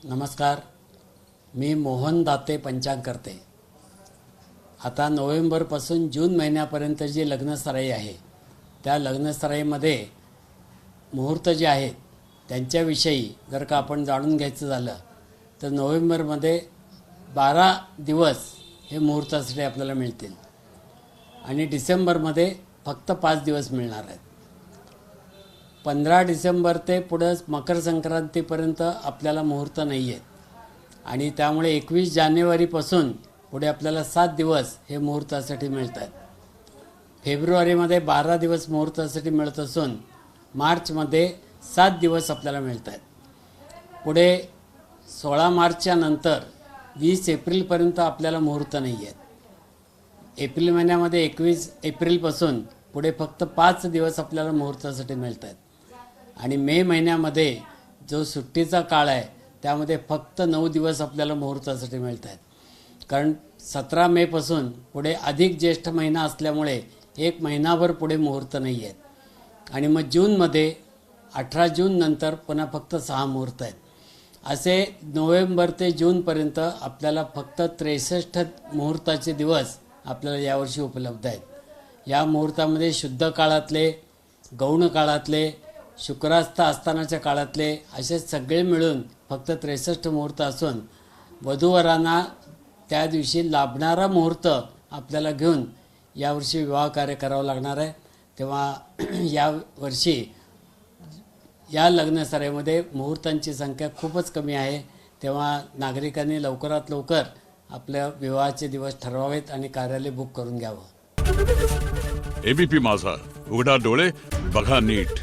नमस्कार, मी मोहन दाते पंचांग करते। आता नोव्हेंबरपासून जून महिन्यापर्यंत जी लग्नसराई आहे त्या लग्नसराईमध्ये मुहूर्त जे आहेत त्यांच्याविषयी जर का आपण जाणून घ्यायचं झालं तर नोव्हेंबरमध्ये 12 दिवस हे मुहूर्तासाठी आपल्याला मिळतील आणि डिसेंबरमध्ये फक्त 5 दिवस मिळणार आहेत। 15 डिसेंबर ते पुढे मकर संक्रांतीपर्यंत आपल्याला मुहूर्त नाही आहेत आणि त्यामुळे 21 जानेवारीपासून पुढे आपल्याला 7 दिवस हे मुहूर्तासाठी मिळतात। फेब्रुवारीमध्ये 12 दिवस मुहूर्तासाठी मिळत असून मार्चमध्ये 7 दिवस आपल्याला मिळत आहेत। पुढे 16 मार्चच्या नंतर 20 एप्रिलपर्यंत आपल्याला मुहूर्त नाही आहेत। एप्रिल महिन्यामध्ये 21 एप्रिलपासून पुढे फक्त 5 दिवस आपल्याला मुहूर्तासाठी मिळत आहेत आणि मे महिन्यामध्ये जो सुट्टीचा काळ आहे त्यामध्ये फक्त 9 दिवस आपल्याला मुहूर्तासाठी मिळत आहेत। कारण 17 मेपासून पुढे अधिक ज्येष्ठ महिना असल्यामुळे 1 महिनाभर पुढे मुहूर्त नाही आहेत आणि मग जूनमध्ये 18 जून नंतर पुन्हा फक्त 6 मुहूर्त आहेत। असे नोव्हेंबर ते जूनपर्यंत आपल्याला फक्त 63 मुहूर्ताचे दिवस आपल्याला यावर्षी उपलब्ध आहेत। या मुहूर्तामध्ये शुद्ध काळातले, गौण काळातले, शुक्रास्त आस्थानाच्या काळातले असे सगळे मिळून फक्त 63 मुहूर्त असून वधूवरांना त्या दिवशी लाभणारा मुहूर्त आपल्याला घेऊन यावर्षी विवाह कार्य करावं लागणार आहे। तेव्हा यावर्षी या लग्नसराईमध्ये मुहूर्तांची संख्या खूपच कमी आहे। तेव्हा नागरिकांनी लवकरात लवकर आपल्या विवाहाचे दिवस ठरवावेत आणि कार्यालय बुक करून घ्यावं। एबीपी माझा, उघडा डोळे बघा नीट।